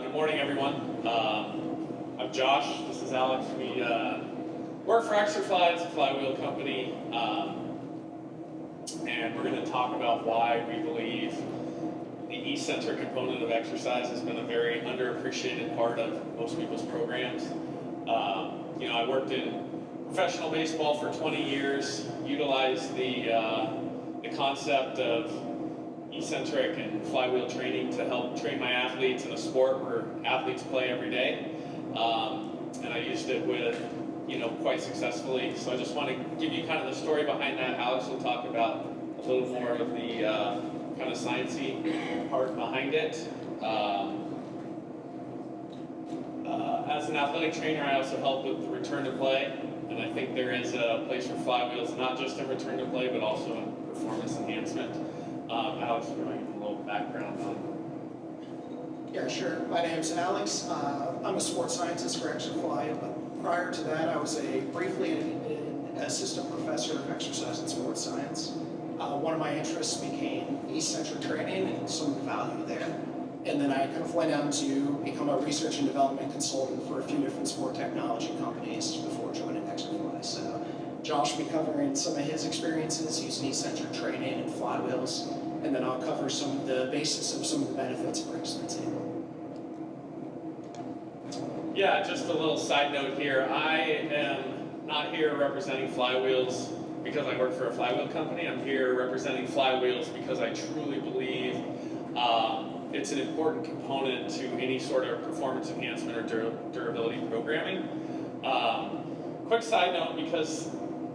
Good morning, everyone. I'm Josh. This is Alex. We work for Exerfly. It's a flywheel company. And we're going to talk about why we believe the eccentric component of exercise has been a very underappreciated part of most people's programs. I worked in professional baseball for 20 years, utilized the concept of eccentric and flywheel training to help train my athletes in a sport where athletes play every day. And I used it with, quite successfully. So I just want to give you kind of the story behind that. Alex will talk about a little more of the kind of sciencey part behind it. As an athletic trainer, I also help with the return to play. And I think there is a place for flywheels, not just in return to play, but also in performance enhancement. Alex, you want to give a little background on? Yeah, sure. My name's Alex. I'm a sports scientist for Exerfly, but prior to that, I was briefly an assistant professor of exercise and sports science. One of my interests became eccentric training and some of the value there. And then I kind of went on to become a research and development consultant for a few different sport technology companies before joining Exerfly. So Josh will be covering some of his experiences using eccentric training and flywheels, and then I'll cover some of the basis of some of the benefits it brings to the table. Yeah, just a little side note here. I am not here representing flywheels because I work for a flywheel company. I'm here representing flywheels because I truly believe it's an important component to any sort of performance enhancement or durability programming. Quick side note, because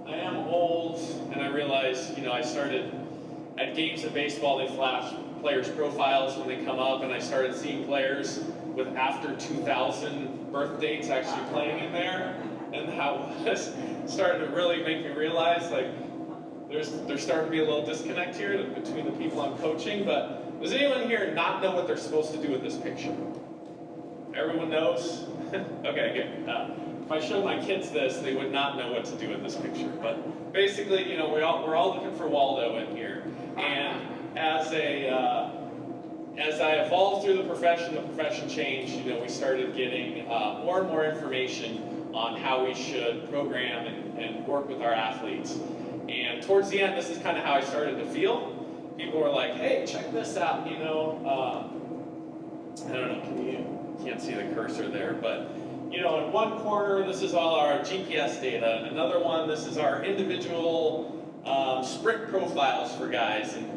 I am old and I realize, I started at games of baseball, they flash players' profiles when they come up, and I started seeing players with after 2000 birth dates actually playing in there, and how this started to really make me realize, there's starting to be a little disconnect here between the people I'm coaching. But does anyone here not know what they're supposed to do with this picture? Everyone knows? Okay, good. If I showed my kids this, they would not know what to do with this picture. But basically, we're all looking for Waldo in here. And as I evolved through the profession changed. We started getting more and more information on how we should program and work with our athletes. And towards the end, this is kind of how I started to feel. People were like, "Hey, check this out." I don't know. You can't see the cursor there, but in one corner, this is all our GPS data. In another one, this is our individual sprint profiles for guys. And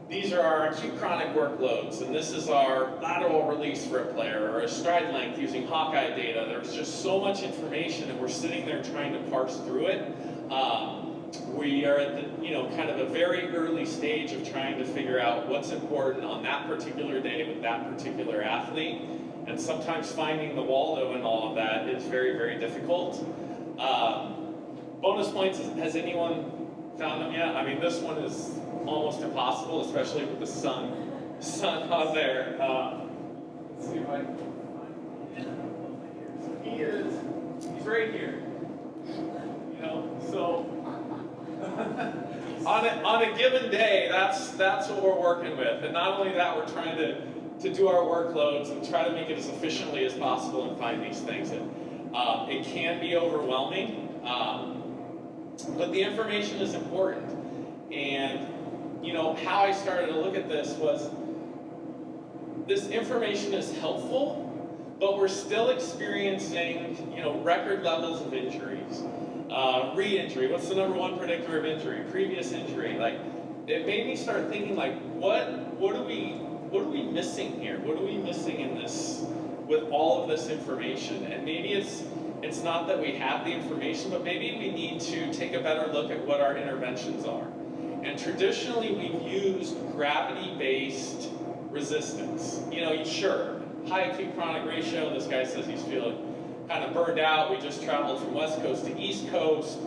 these are our acute chronic workloads. And this is our lateral release for a player, or a stride length using Hawkeye data. There's just so much information, and we're sitting there trying to parse through it. We are at the, kind of a very early stage of trying to figure out what's important on that particular day with that particular athlete. And sometimes finding the Waldo in all of that is very, very difficult. Bonus points, has anyone found them yet? I mean, this one is almost impossible, especially with the sun on there. Let's see if I can find him. He's right here. So on a given day, that's what we're working with. And not only that, we're trying to do our workloads and try to make it as efficiently as possible and find these things. And it can be overwhelming, but the information is important. And how I started to look at this was, this information is helpful, but we're still experiencing record levels of injuries. Re-injury, what's the number one predictor of injury? Previous injury. It made me start thinking, what are we missing here? What are we missing in this, with all of this information? And maybe it's not that we have the information, but maybe we need to take a better look at what our interventions are. And traditionally, we've used gravity-based resistance. Sure, high acute chronic ratio, this guy says he's feeling kind of burned out. We just traveled from West Coast to East Coast.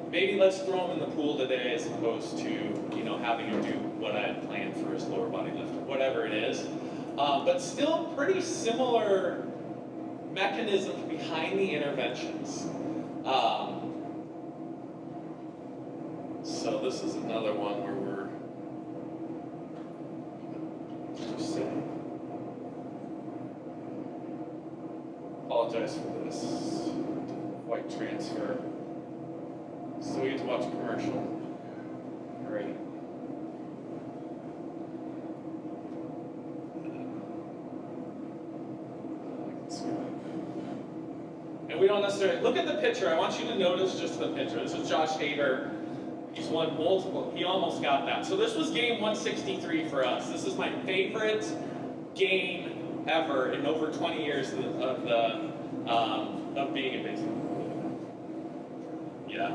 Maybe let's throw him in the pool today as opposed to, having him do what I had planned for his lower body lift, or whatever it is. But still pretty similar mechanisms behind the interventions. So this is another one where we're just saying. Apologize for this. Didn't quite transfer. So we get to watch a commercial. Great. And we don't necessarily look at the picture. I want you to notice just the picture. This is Josh Hader. He's won multiple. He almost got that. So this was game 163 for us. This is my favorite game ever in over 20 years of being in baseball. Yeah.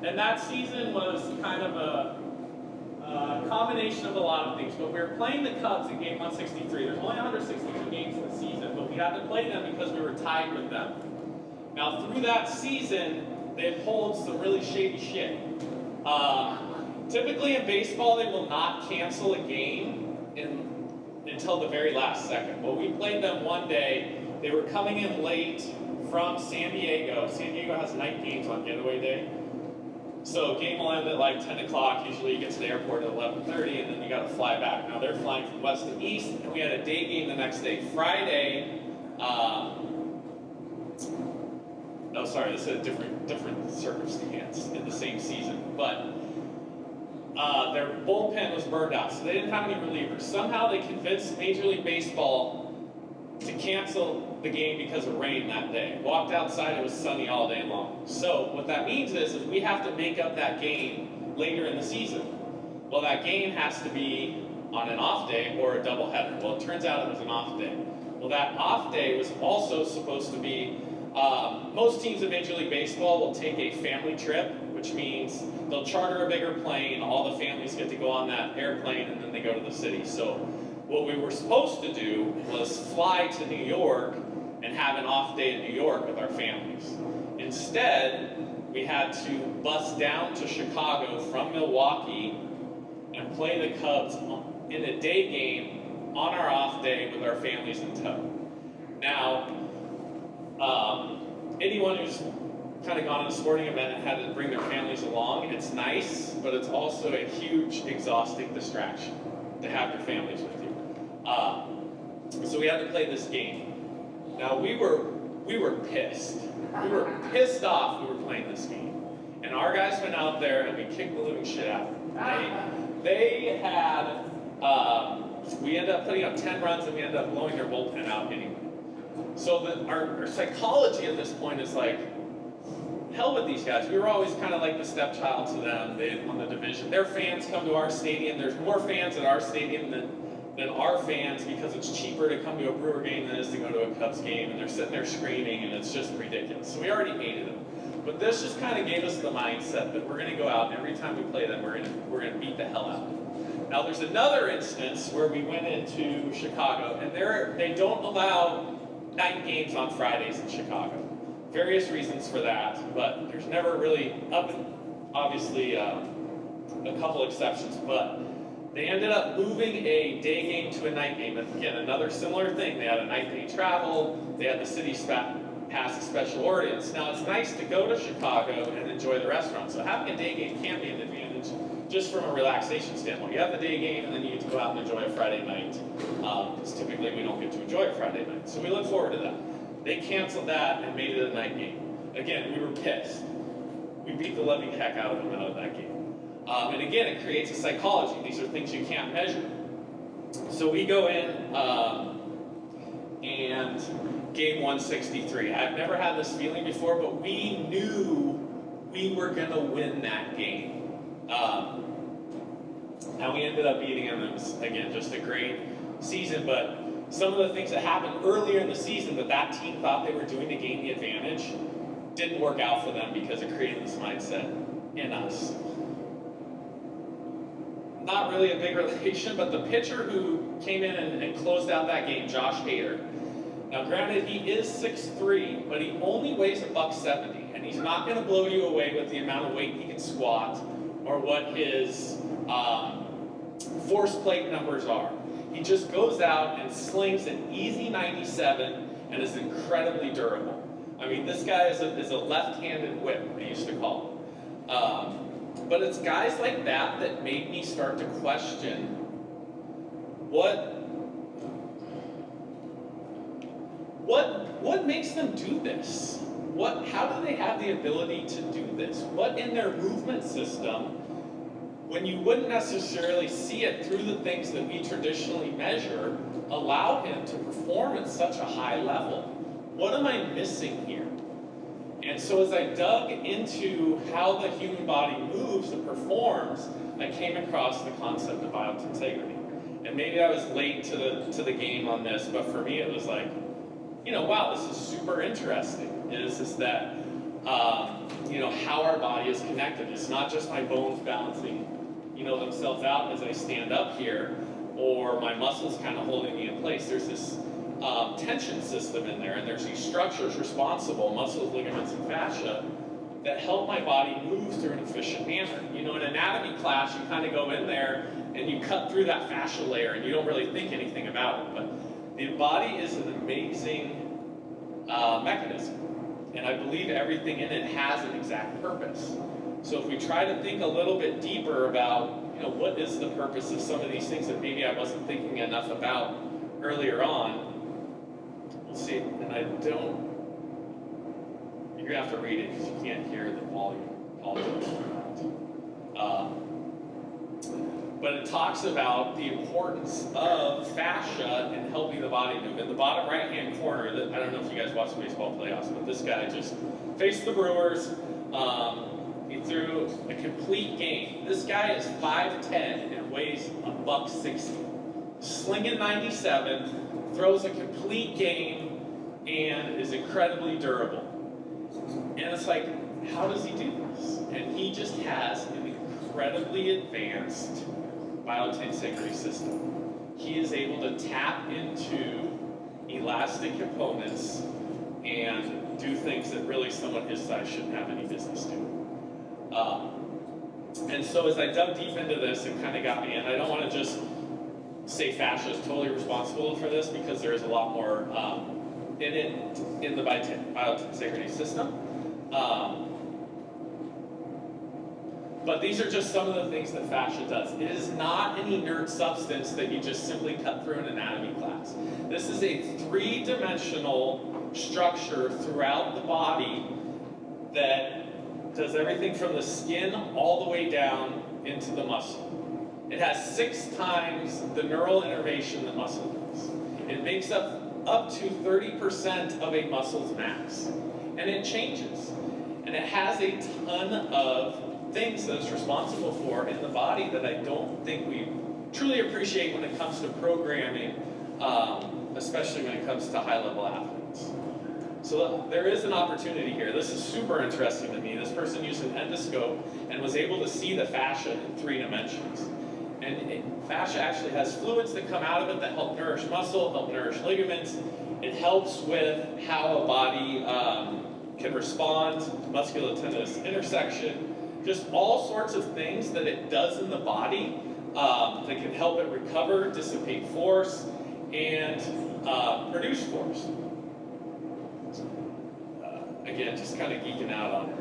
And that season was kind of a combination of a lot of things. But we were playing the Cubs in game 163. There's only 162 games in the season, but we had to play them because we were tied with them. Now through that season, they pulled some really shady shit. Typically in baseball, they will not cancel a game until the very last second. Well, we played them one day. They were coming in late from San Diego. San Diego has night games on getaway day. So game will end at like 10 o'clock. Usually you get to the airport at 11:30, and then you got to fly back. Now they're flying from west to east, and we had a day game the next day. Friday, oh, sorry, this is a different circumstance in the same season. But their bullpen was burned out, so they didn't have any relievers. Somehow they convinced Major League Baseball to cancel the game because of rain that day. Walked outside, it was sunny all day long. So what that means is we have to make up that game later in the season. Well, that game has to be on an off day or a doubleheader. Well, it turns out it was an off day. Well, that off day was also supposed to be, most teams in Major League Baseball will take a family trip, which means they'll charter a bigger plane, all the families get to go on that airplane, and then they go to the city. So what we were supposed to do was fly to New York and have an off day in New York with our families. Instead, we had to bus down to Chicago from Milwaukee and play the Cubs in a day game on our off day with our families in tow. Now, anyone who's kind of gone to a sporting event and had to bring their families along, it's nice, but it's also a huge, exhausting distraction to have your families with you. So we had to play this game. Now we were pissed. We were pissed off we were playing this game. And our guys went out there and we kicked the living shit out of them. They had, we ended up putting up 10 runs and we ended up blowing their bullpen out anyway. So our psychology at this point is like, hell with these guys. We were always kind of like the stepchild to them. They won the division. Their fans come to our stadium. There's more fans at our stadium than our fans because it's cheaper to come to a Brewer game than it is to go to a Cubs game, and they're sitting there screaming, and it's just ridiculous. So we already hated them. But this just kind of gave us the mindset that we're going to go out, and every time we play them, we're going to beat the hell out of them. Now, there's another instance where we went into Chicago, and they don't allow night games on Fridays in Chicago. Various reasons for that, but there's never really, obviously, a couple exceptions, but they ended up moving a day game to a night game. And again, another similar thing. They had a night day travel. They had the city pass a special ordinance. Now, it's nice to go to Chicago and enjoy the restaurant. So having a day game can be an advantage just from a relaxation standpoint. You have the day game, and then you get to go out and enjoy a Friday night. Because typically we don't get to enjoy a Friday night. So we look forward to that. They canceled that and made it a night game. Again, we were pissed. We beat the living heck out of them out of that game. And again, it creates a psychology. These are things you can't measure. So we go in and game 163. I've never had this feeling before, but we knew we were going to win that game. And we ended up beating them. It was, again, just a great season. But some of the things that happened earlier in the season that team thought they were doing to gain the advantage didn't work out for them because it created this mindset in us. Not really a big relation, but the pitcher who came in and closed out that game, Josh Hader. Now, granted, he is 6'3", but he only weighs $170, and he's not going to blow you away with the amount of weight he can squat or what his force plate numbers are. He just goes out and slings an easy 97 and is incredibly durable. I mean, this guy is a left-handed whip, I used to call him. But it's guys like that made me start to what what makes them do this? How do they have the ability to do this? What in their movement system, when you wouldn't necessarily see it through the things that we traditionally measure, allow him to perform at such a high level? What am I missing here? And so as I dug into how the human body moves and performs, I came across the concept of biotensegrity. And maybe I was late to the game on this, but for me it was like, wow, this is super interesting. Is that, how our body is connected. It's not just my bones balancing, themselves out as I stand up here, or my muscles kind of holding me in place. There's this tension system in there, and there's these structures responsible, muscles, ligaments, and fascia, that help my body move through an efficient manner. In anatomy class, you kind of go in there and you cut through that fascia layer and you don't really think anything about it. But the body is an amazing mechanism, and I believe everything in it has an exact purpose. So if we try to think a little bit deeper about, what is the purpose of some of these things that maybe I wasn't thinking enough about earlier on, we'll see. And you're gonna have to read it because you can't hear the volume all the way around. But it talks about the importance of fascia in helping the body move. In the bottom right-hand corner, I don't know if you guys watch the baseball playoffs, but this guy just faced the Brewers. He threw a complete game. This guy is 5'10" and weighs $160. Slinging 97, throws a complete game, and is incredibly durable. And it's like, how does he do this? And he just has an incredibly advanced biotensegrity system. He is able to tap into elastic components and do things that really someone his size shouldn't have any business doing. And so as I dug deep into this, it kind of got me, and I don't want to just say fascia is totally responsible for this, because there is a lot more in the biotensegrity system. But these are just some of the things that fascia does. It is not an inert substance that you just simply cut through an anatomy class. This is a three-dimensional structure throughout the body that does everything from the skin all the way down into the muscle. It has 6 times the neural innervation that muscle does. It makes up to 30% of a muscle's mass. And it changes. And it has a ton of things that it's responsible for in the body that I don't think we truly appreciate when it comes to programming, especially when it comes to high-level athletes. So there is an opportunity here. This is super interesting to me. This person used an endoscope and was able to see the fascia in 3 dimensions. And fascia actually has fluids that come out of it that help nourish muscle, help nourish ligaments. It helps with how a body can respond, musculotendinous intersection, just all sorts of things that it does in the body that can help it recover, dissipate force, and produce force. Again, just kind of geeking out on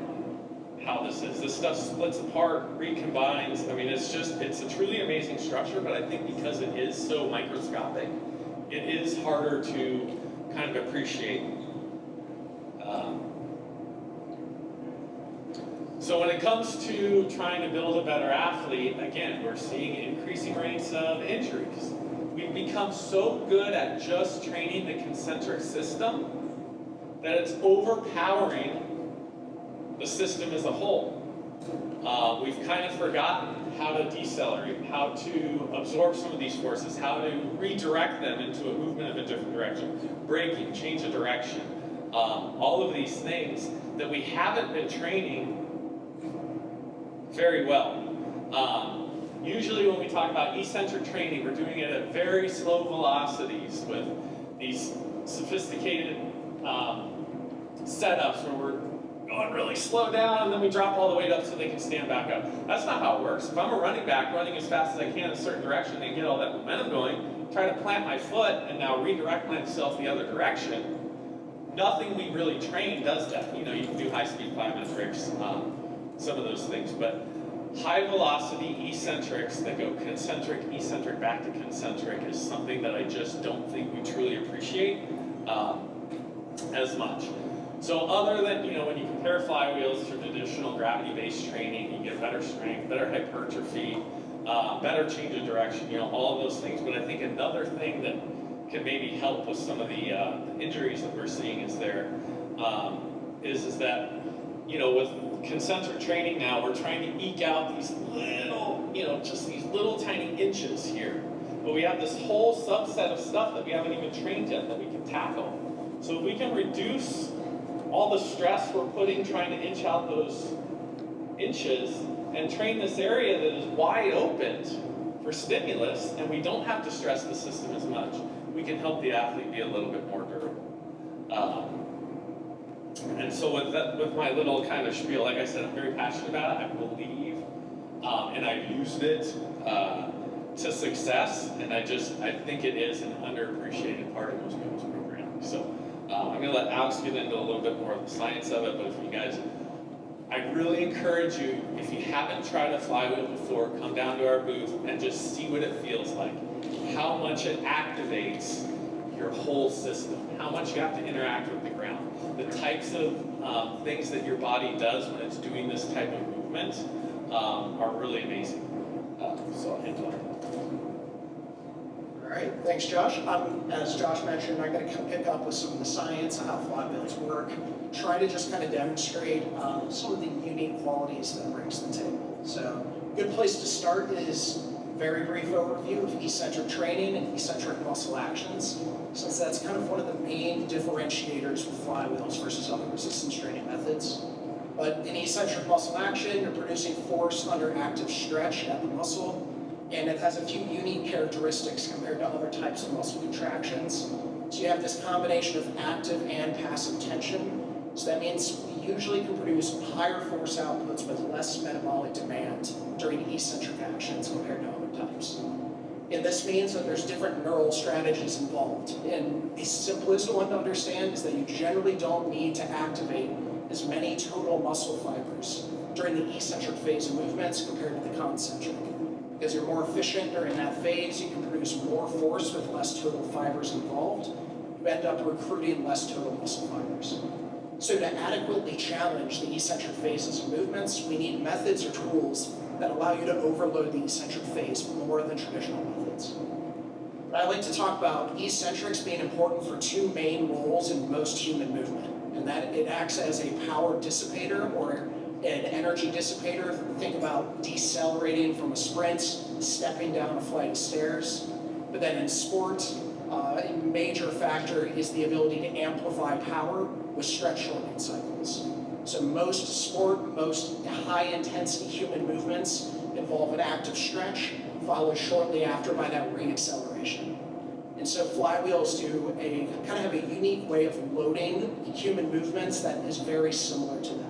how this is. This stuff splits apart, recombines. I mean, it's a truly amazing structure, but I think because it is so microscopic, it is harder to kind of appreciate. So when it comes to trying to build a better athlete, again, we're seeing increasing rates of injuries. We've become so good at just training the concentric system that it's overpowering the system as a whole. We've kind of forgotten how to decelerate, how to absorb some of these forces, how to redirect them into a movement of a different direction, braking, change of direction, all of these things that we haven't been training very well. Usually when we talk about eccentric training, we're doing it at very slow velocities with these sophisticated setups where we're going really slow down and then we drop all the weight up so they can stand back up. That's not how it works. If I'm a running back running as fast as I can in a certain direction and get all that momentum going, try to plant my foot and now redirect myself the other direction, nothing we really train does that. You can do high-speed plyometrics, some of those things, but high velocity eccentrics that go concentric, eccentric, back to concentric is something that I just don't think we truly appreciate. as much. So other than, when you compare flywheels to traditional gravity-based training, you get better strength, better hypertrophy, better change of direction, all of those things. But I think another thing that can maybe help with some of the injuries that we're seeing is that, with concentric training now, we're trying to eke out these little, just these little tiny inches here. But we have this whole subset of stuff that we haven't even trained yet that we can tackle. So if we can reduce all the stress we're putting trying to inch out those inches and train this area that is wide open for stimulus, and we don't have to stress the system as much, we can help the athlete be a little bit more durable. And so with my little kind of spiel, like I said, I'm very passionate about it. I believe, and I've used it to success, and I think it is an underappreciated part of most people's programming. So I'm going to let Alex get into a little bit more of the science of it, but if you guys, I really encourage you, if you haven't tried a flywheel before, come down to our booth and just see what it feels like. How much it activates your whole system, how much you have to interact with the ground, the types of things that your body does when it's doing this type of movement are really amazing. So I'll hand it on. All right, thanks, Josh. As Josh mentioned, I'm going to pick up with some of the science of how flywheels work, try to just kind of demonstrate some of the unique qualities that it brings to the table. So a good place to start is very brief overview of eccentric training and eccentric muscle actions, since that's kind of one of the main differentiators with flywheels versus other resistance training methods. But in eccentric muscle action, you're producing force under active stretch at the muscle, and it has a few unique characteristics compared to other types of muscle contractions. So you have this combination of active and passive tension. So that means we usually can produce higher force outputs with less metabolic demand during eccentric actions compared to other types. And this means that there's different neural strategies involved. And the simplest one to understand is that you generally don't need to activate as many total muscle fibers during the eccentric phase of movements compared to the concentric. Because you're more efficient during that phase, you can produce more force with less total fibers involved. You end up recruiting less total muscle fibers. So to adequately challenge the eccentric phases of movements, we need methods or tools that allow you to overload the eccentric phase more than traditional methods. I like to talk about eccentrics being important for two main roles in most human movement, and that it acts as a power dissipator or an energy dissipator. Think about decelerating from a sprint, stepping down a flight of stairs. But then in sport, a major factor is the ability to amplify power with stretch shortening cycles. So most sport, most high-intensity human movements involve an active stretch, followed shortly after by that re-acceleration. And so flywheels kind of have a unique way of loading human movements that is very similar to that.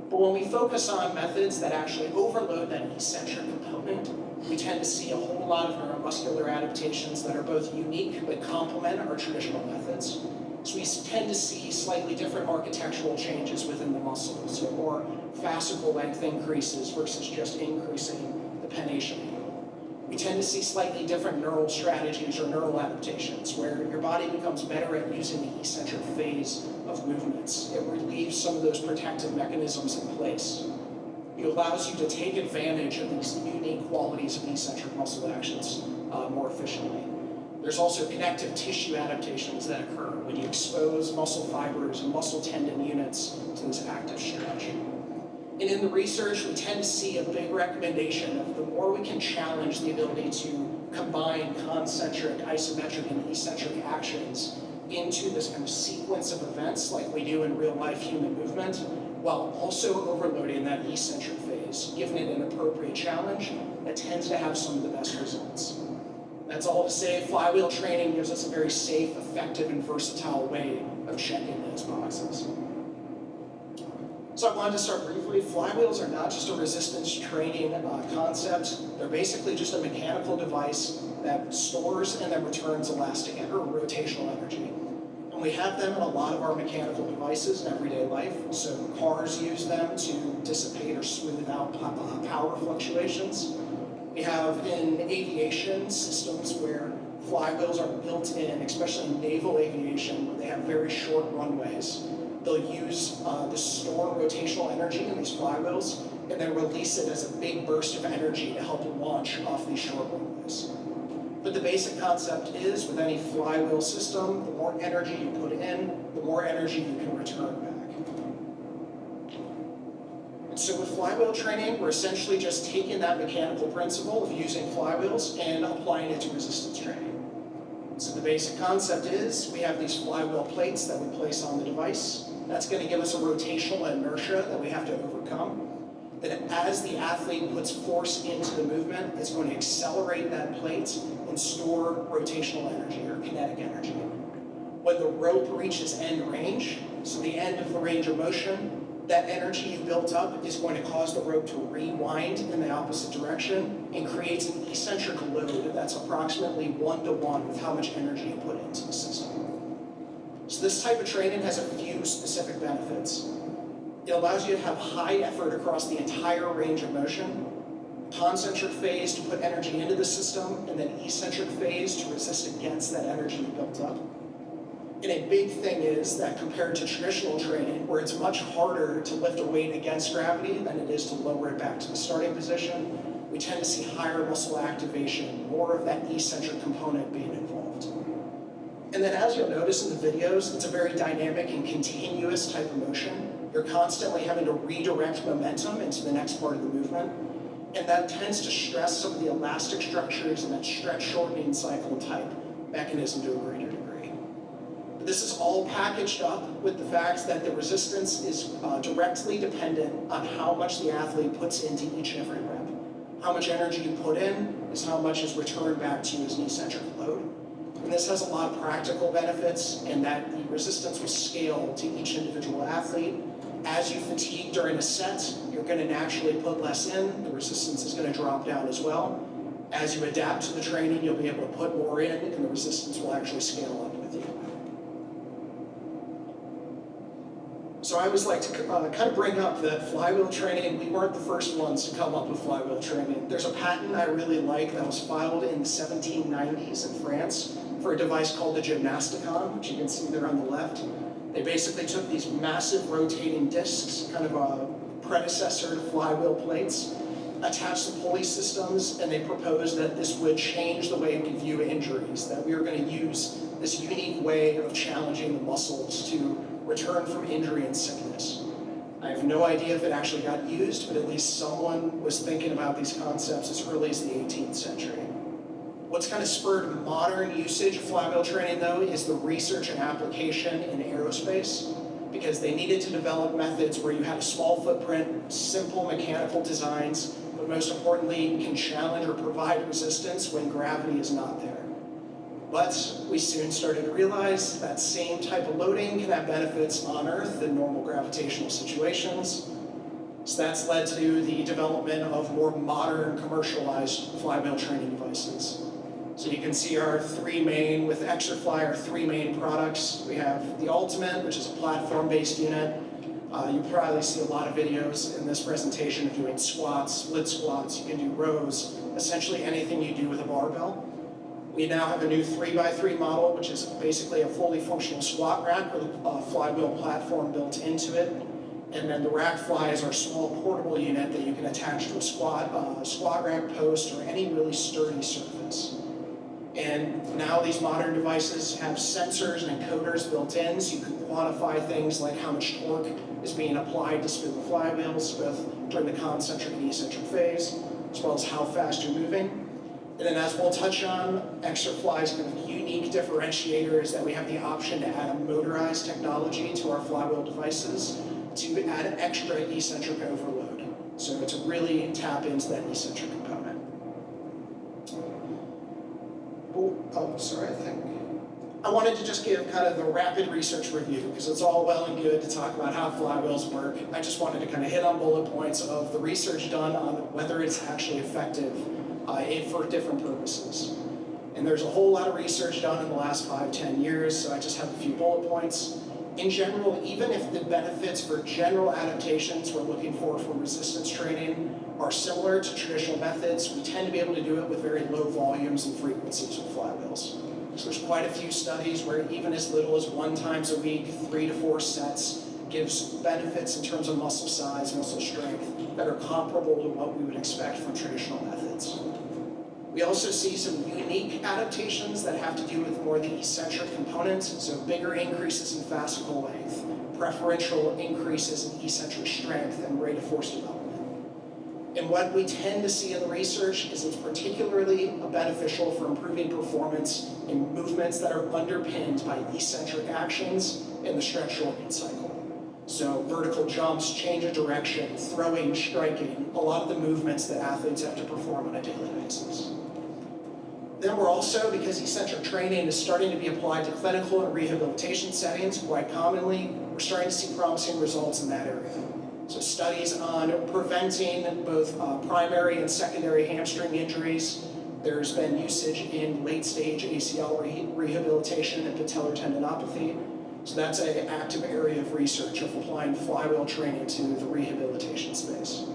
But when we focus on methods that actually overload that eccentric component, we tend to see a whole lot of neuromuscular adaptations that are both unique but complement our traditional methods. So we tend to see slightly different architectural changes within the muscle, so more fascicle length increases versus just increasing the pennation angle. We tend to see slightly different neural strategies or neural adaptations, where your body becomes better at using the eccentric phase of movements. It relieves some of those protective mechanisms in place. It allows you to take advantage of these unique qualities of eccentric muscle actions more efficiently. There's also connective tissue adaptations that occur when you expose muscle fibers and muscle tendon units to this active stretch. And in the research, we tend to see a big recommendation of the more we can challenge the ability to combine concentric, isometric, and eccentric actions into this kind of sequence of events like we do in real-life human movement, while also overloading that eccentric phase, giving it an appropriate challenge that tends to have some of the best results. That's all to say, flywheel training gives us a very safe, effective, and versatile way of checking those boxes. So I wanted to start briefly. Flywheels are not just a resistance training concept. They're basically just a mechanical device that stores and then returns elastic or rotational energy. And we have them in a lot of our mechanical devices in everyday life. So cars use them to dissipate or smooth out power fluctuations. We have in aviation systems where Flywheels are built in, especially in naval aviation, where they have very short runways. They'll use the stored rotational energy in these flywheels and then release it as a big burst of energy to help launch off these short runways. But the basic concept is, with any flywheel system, the more energy you put in, the more energy you can return back. And so with flywheel training, we're essentially just taking that mechanical principle of using flywheels and applying it to resistance training. So the basic concept is, we have these flywheel plates that we place on the device. That's going to give us a rotational inertia that we have to overcome. Then as the athlete puts force into the movement, it's going to accelerate that plate and store rotational energy or kinetic energy. When the rope reaches end range, so the end of the range of motion, that energy you built up is going to cause the rope to rewind in the opposite direction and creates an eccentric load that's approximately 1-to-1 with how much energy you put into the system. So this type of training has a few specific benefits. It allows you to have high effort across the entire range of motion, concentric phase to put energy into the system, and then eccentric phase to resist against that energy you built up. And a big thing is that compared to traditional training, where it's much harder to lift a weight against gravity than it is to lower it back to the starting position, we tend to see higher muscle activation, more of that eccentric component being involved. And then as you'll notice in the videos, it's a very dynamic and continuous type of motion. You're constantly having to redirect momentum into the next part of the movement, and that tends to stress some of the elastic structures and that stretch shortening cycle type mechanism to a greater degree. But this is all packaged up with the fact that the resistance is directly dependent on how much the athlete puts into each and every rep. How much energy you put in is how much is returned back to you as an eccentric load. And this has a lot of practical benefits in that the resistance will scale to each individual athlete. As you fatigue during a set, you're going to naturally put less in. The resistance is going to drop down as well. As you adapt to the training, you'll be able to put more in, and the resistance will actually scale up with you. So I always like to kind of bring up that flywheel training, we weren't the first ones to come up with flywheel training. There's a patent I really like that was filed in the 1790s in France for a device called the Gymnasticon, which you can see there on the left. They basically took these massive rotating discs, kind of a predecessor to flywheel plates, attached some pulley systems, and they proposed that this would change the way we view injuries, that we were going to use this unique way of challenging the muscles to return from injury and sickness. I have no idea if it actually got used, but at least someone was thinking about these concepts as early as the 18th century. What's kind of spurred modern usage of flywheel training, though, is the research and application in aerospace, because they needed to develop methods where you had a small footprint, simple mechanical designs, but most importantly, can challenge or provide resistance when gravity is not there. But we soon started to realize that same type of loading can have benefits on Earth in normal gravitational situations. So that's led to the development of more modern commercialized flywheel training devices. So you can see our three main, with Exerfly, our three main products. We have the Ultimate, which is a platform-based unit. You probably see a lot of videos in this presentation of doing squats, split squats, you can do rows, essentially anything you do with a barbell. We now have a new 3x3 model, which is basically a fully functional squat rack with a flywheel platform built into it. And then the Rack Fly is our small portable unit that you can attach to a squat rack post or any really sturdy surface. And now these modern devices have sensors and encoders built in, so you can quantify things like how much torque is being applied to spin the flywheels, both during the concentric and eccentric phase, as well as how fast you're moving. And then as we'll touch on, Exerfly's kind of unique differentiator is that we have the option to add a motorized technology to our flywheel devices to add an extra eccentric overload. So to really tap into that eccentric component. Oh, sorry, I wanted to just give kind of the rapid research review, because it's all well and good to talk about how flywheels work. I just wanted to kind of hit on bullet points of the research done on whether it's actually effective for different purposes. And there's a whole lot of research done in the last 5-10 years, so I just have a few bullet points. In general, even if the benefits for general adaptations we're looking for resistance training are similar to traditional methods. We tend to be able to do it with very low volumes and frequencies with flywheels. So there's quite a few studies where even as little as 1 time a week, 3 to 4 sets, gives benefits in terms of muscle size, muscle strength, that are comparable to what we would expect from traditional methods. We also see some unique adaptations that have to do with more the eccentric components, so bigger increases in fascicle length, preferential increases in eccentric strength and rate of force development. And what we tend to see in the research is it's particularly beneficial for improving performance in movements that are underpinned by eccentric actions in the stretch shortening cycle. So vertical jumps, change of direction, throwing, striking, a lot of the movements that athletes have to perform on a daily basis. Then we're also, because eccentric training is starting to be applied to clinical and rehabilitation settings quite commonly, we're starting to see promising results in that area. So studies on preventing both primary and secondary hamstring injuries. There's been usage in late-stage ACL rehabilitation and patellar tendinopathy. So that's an active area of research of applying flywheel training to the rehabilitation space.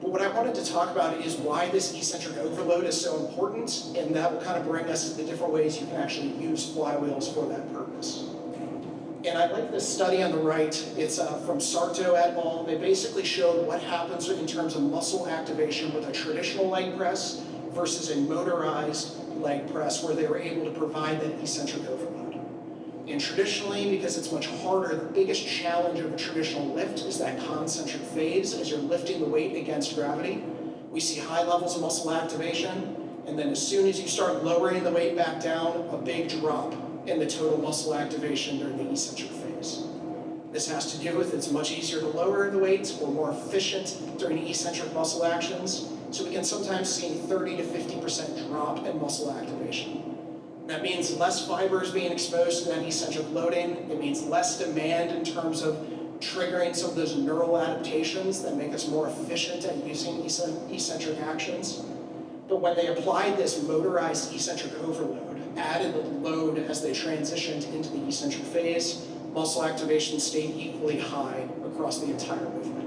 But what I wanted to talk about is why this eccentric overload is so important, and that will kind of bring us to the different ways you can actually use flywheels for that purpose. And I like this study on the right. It's from Sarto et al. They basically showed what happens in terms of muscle activation with a traditional leg press versus a motorized leg press where they were able to provide that eccentric overload. And traditionally, because it's much harder, the biggest challenge of a traditional lift is that concentric phase as you're lifting the weight against gravity. We see high levels of muscle activation, and then as soon as you start lowering the weight back down, a big drop in the total muscle activation during the eccentric phase. This has to do with it's much easier to lower the weights, we're more efficient during eccentric muscle actions, so we can sometimes see 30 to 50% drop in muscle activation. That means less fibers being exposed to that eccentric loading. It means less demand in terms of triggering some of those neural adaptations that make us more efficient at using eccentric actions. But when they applied this motorized eccentric overload, added the load as they transitioned into the eccentric phase, muscle activation stayed equally high across the entire movement.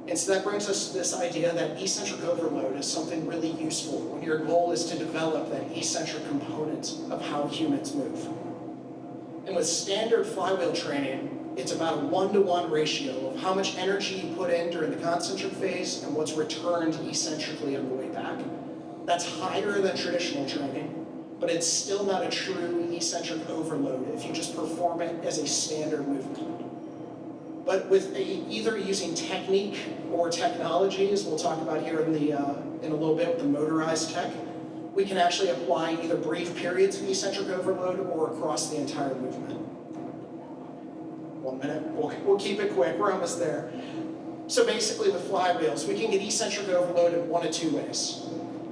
And so that brings us to this idea that eccentric overload is something really useful when your goal is to develop that eccentric component of how humans move. And with standard flywheel training, it's about a 1-to-1 ratio of how much energy you put in during the concentric phase and what's returned eccentrically on the way back. That's higher than traditional training, but it's still not a true eccentric overload if you just perform it as a standard movement. But with either using technique or technology, as we'll talk about here in a little bit with the motorized tech, we can actually apply either brief periods of eccentric overload or across the entire movement. 1 minute, we'll keep it quick, we're almost there. So basically with flywheels, we can get eccentric overload in 1 of 2 ways.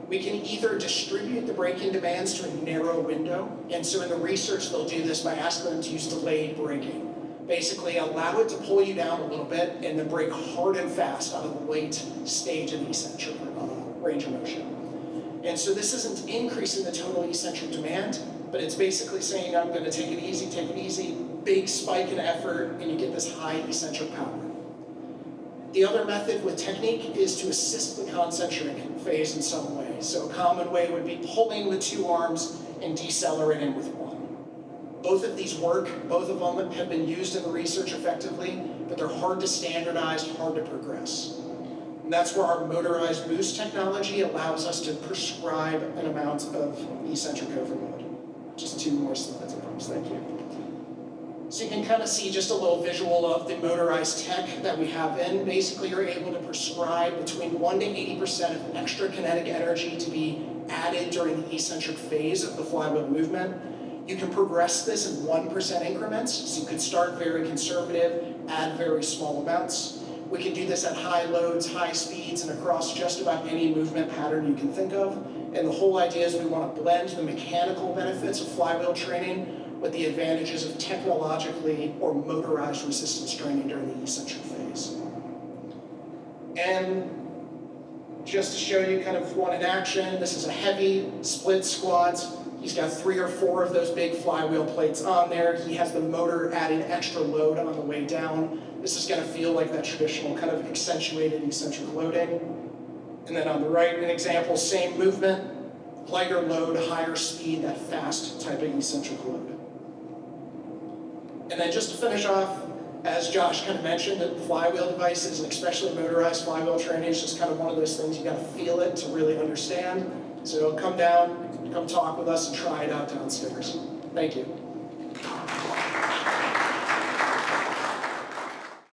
We can either distribute the braking demands to a narrow window, and so in the research they'll do this by asking them to use delayed braking. Basically allow it to pull you down a little bit and then brake hard and fast out of the late stage of eccentric range of motion. And so this isn't increasing the total eccentric demand, but it's basically saying I'm going to take it easy, big spike in effort, and you get this high eccentric power. The other method with technique is to assist the concentric phase in some way. So a common way would be pulling with 2 arms and decelerating with 1. Both of these work, both of them have been used in the research effectively, but they're hard to standardize, hard to progress. And that's where our motorized boost technology allows us to prescribe an amount of eccentric overload. Just 2 more slides, I promise, thank you. So you can kind of see just a little visual of the motorized tech that we have in. Basically, you're able to prescribe between 1 to 80% of extra kinetic energy to be added during the eccentric phase of the flywheel movement. You can progress this in 1% increments, so you could start very conservative, add very small amounts. We can do this at high loads, high speeds, and across just about any movement pattern you can think of. And the whole idea is we want to blend the mechanical benefits of flywheel training with the advantages of technologically or motorized resistance training during the eccentric phase. And just to show you kind of one in action, this is a heavy split squat, He's got 3 or 4 of those big flywheel plates on there. He has the motor adding extra load on the way down. This is going to feel like that traditional kind of accentuated eccentric loading. And then on the right, an example, same movement, lighter load, higher speed, that fast type of eccentric load. And then just to finish off, as Josh kind of mentioned, that flywheel devices, and especially motorized flywheel training, is just kind of one of those things you got to feel it to really understand. So come down, come talk with us, and try it out downstairs. Thank you.